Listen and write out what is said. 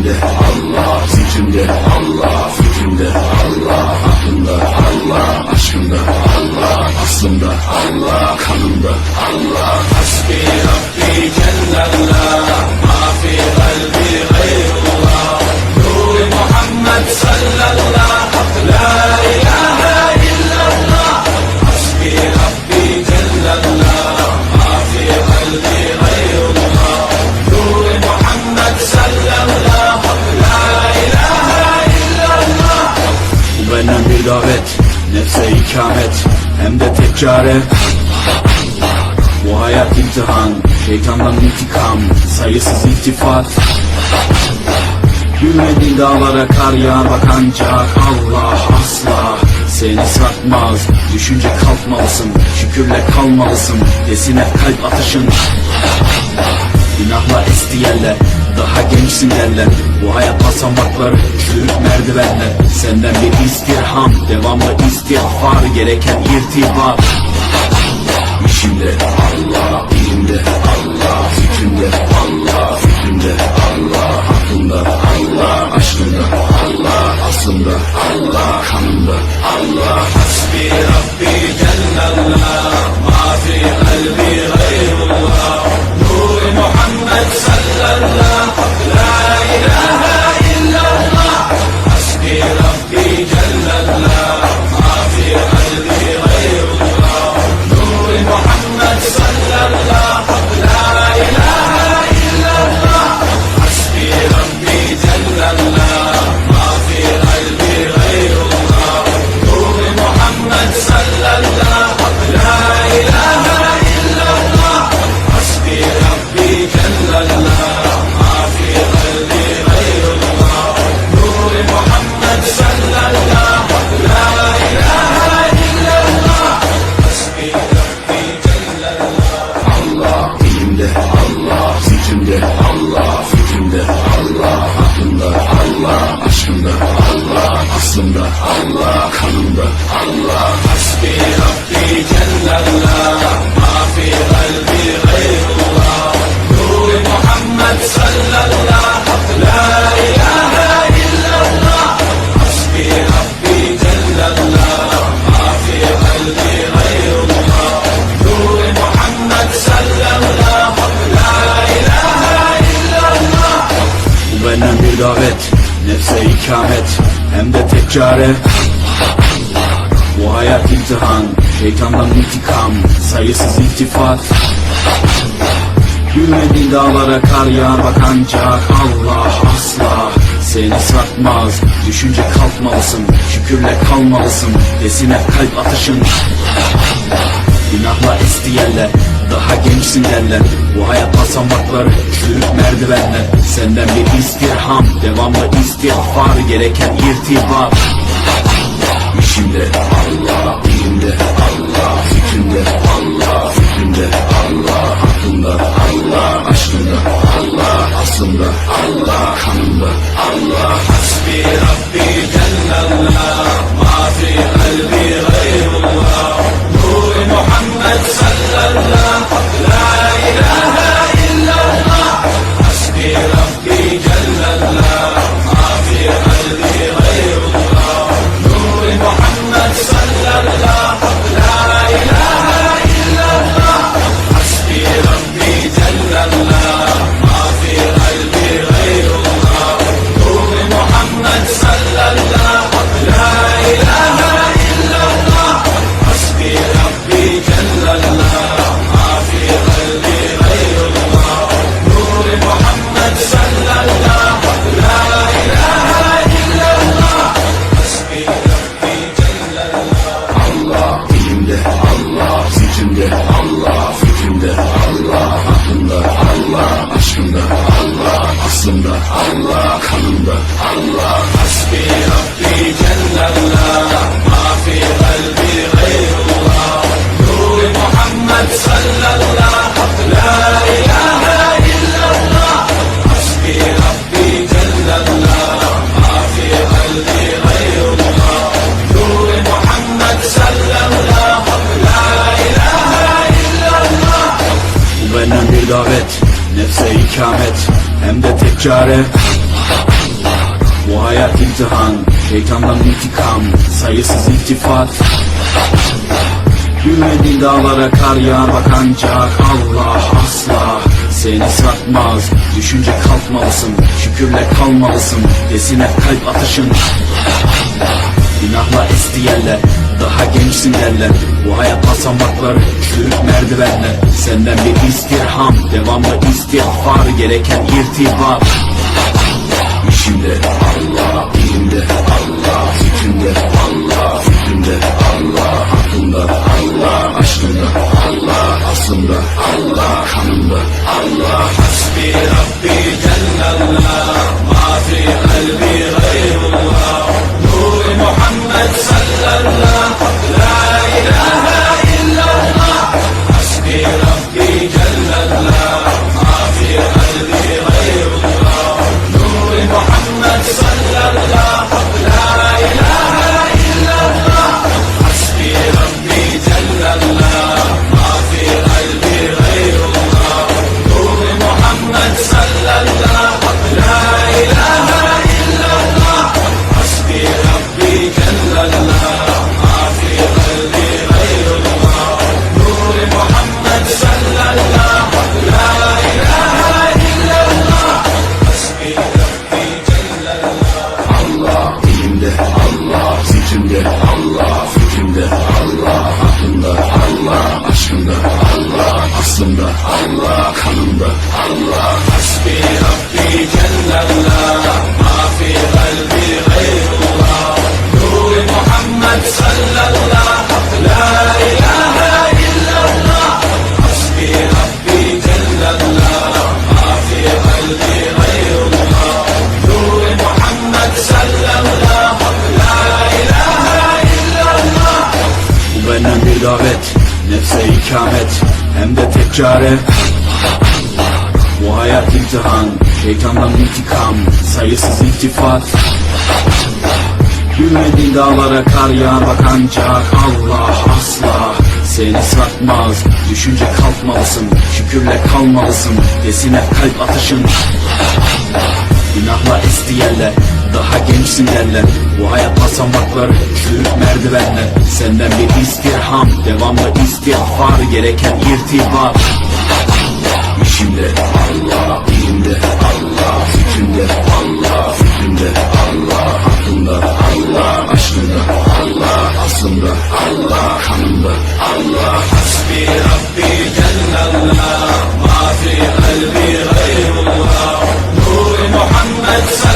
dilimde Allah, zikrimde Allah, fikrimde Allah, aklımda Allah, aşkımda Allah, aslımda Allah, kanımda Allah. Hasbi Rabbi Cellallah, ma fi kalbi gayrullah, Nur Muhammed sallallahu, la ilahe illallah. Hasbi Rabbi Cellallah, ma fi kalbi gayrullah, Nur Muhammed sallallahu, la ilahe illallah. Bu benden bir davet, nefse ikamet, hem de tek çare. Bu hayat imtihan, şeytandan intikam, sayısız iltifat. Yürümediğin dağlara kar yağar bak ancak Allah asla seni satmaz. Düşünce kalkmalısın, şükürle kalmalısın, desin hep kalp atışın. Günahla esti yerler, daha gençsin derler. Bu hayat basamakları, çürük merdivenler. Senden bir istirham, devamlı istiğfar, gereken irtibat. İşimde Allah, dilimde Allah, zikrimde Allah, fikrimde Allah, aklımda Allah, aşkımda Allah, aslımda Allah, kanımda Allah. Hasbi Rabbi Cellallah, ma fi kalbi gayrullah, Nur Muhammed sallallahu, la ilahe illallah. Hasbi Rabbi Cellallah, ma fi kalbi gayrullah, Nur Muhammed sallallahu, la ilahe illallah. Hasbi Rabbi Cellallah, ma fi kalbi gayrullah, Nur Muhammed sallallahu, la ilahe illallah. Hasbi Rabbi Cellallah, ma fi kalbi gayrullah, Nur Muhammed sallallahu, la ilahe illallah. Hasbi Rabbi Cellallah. Allah, dilimde Allah, zikrimde Allah, fikrimde Allah, aklımda Allah, aşkımda Allah, aslımda Allah, kanımda Allah. Hasbi Rabbi Cellallah, ma fi kalbi gayrullah, Nur Muhammed sallallahu, la ilahe illallah. Hasbi Rabbi Cellallah, ma fi kalbi gayrullah, Nur Muhammed sallallahu, la ilahe illallah. Bu benden bir davet, nefse ikamet, hem de tek çare. Bu hayat imtihan, şeytandan intikam, sayısız iltifat. Yürümediğin dağlara kar yağar bak ancak Allah asla seni satmaz. Düşünce kalkmalısın, şükürle kalmalısın, desin hep kalp atışın. Günahla esti yerler, daha gençsin derler. Bu hayat basamakları, çürük merdivenler. Senden bir istirham, devamlı istiğfar, gereken irtibat. İşimde Allah, dilimde Allah, fikrimde Allah, fikrimde Allah, aklımda Allah, aşkımda Allah, aslımda Allah, kanımda Allah. Hasbi Rabbi Cellallah, ma fi kalbi gayrullah, Nur Muhammed sallallahu, la ilahe illallah. Hasbi Rabbi Cellallah, ma fi kalbi gayrullah, Nur Muhammed sallallahu, la ilahe illallah. Hasbi Rabbi Cellallah, ma fi kalbi gayrullah, Nur Muhammed sallallahu, la ilahe illallah. Hasbi Rabbi Cellallah, ma fi kalbi gayrullah, Nur Muhammed sallallahu, la ilahe illallah. Hasbi Rabbi Cellallah. Allah, dilimde Allah, zikrimde Allah, fikrimde Allah, aklımda Allah, aşkımda Allah, aslımda Allah, kanımda Allah. Hasbi Rabbi Cellallah, ma fi kalbi gayrullah, Nur Muhammed sallallahu, la ilahe illallah. Hasbi Rabbi Cellallah, ma fi kalbi gayrullah, Nur Muhammed sallallahu, la ilahe illallah. Bu benden bir davet, nefse ikamet, hem de tek çare. Bu hayat imtihan, şeytandan intikam, sayısız iltifat. Yürümediğin dağlara kar yağar bak ancak Allah asla seni satmaz. Düşünce kalkmalısın, şükürle kalmalısın, desin hep kalp atışın. Günahla esti yerler, daha gençsin derler. Bu hayat basamakları, çürük merdivenler. Senden bir istirham, devamlı istiğfar, gereken irtibat. İşimde Allah, dilimde Allah, fikrimde Allah, fikrimde Allah, aklımda Allah, aşkımda Allah, aslımda Allah, kanımda Allah. Hasbi Rabbi Cellallah, ma fi kalbi gayrullah, Nur Muhammed sallallahu, la ilahe illallah. Hasbi Rabbi Cellallah, ma fi kalbi gayrullah, Nur Muhammed sallallahu, la ilahe illallah. Hasbi Rabbi Cellallah, ma fi kalbi gayrullah, Nur Muhammed sallallahu, la ilahe illallah. Hasbi Rabbi Cellallah, ma fi kalbi gayrullah, Nur Muhammed sallallahu, la ilahe illallah. Hasbi Rabbi Cellallah. Allah, dilimde Allah, zikrimde Allah, fikrimde Allah, aklımda Allah, aşkımda Allah, aslımda Allah, kanımda Allah. Hasbi Rabbi Cellallah, ma fi kalbi gayrullah, Nur Muhammed sallallahu, la ilahe illallah. Hasbi Rabbi Cellallah, ma fi kalbi gayrullah, Nur Muhammed sallallahu, la ilahe illallah. Bu benden bir davet, nefse ikamet, hem de tek çare. Bu hayat imtihan, şeytandan intikam, sayısız iltifat. Yürümediğin dağlara kar yağar bak ancak Allah asla seni satmaz. Düşünce kalkmalısın, şükürle kalmalısın, desin hep kalp atışın. Günahla esti yerler, daha gençsin derler. Bu hayat basamakları, çürük merdivenler. Senden bir istirham, devamlı istiğfar, gereken irtibat. İşimde Allah, dilimde Allah,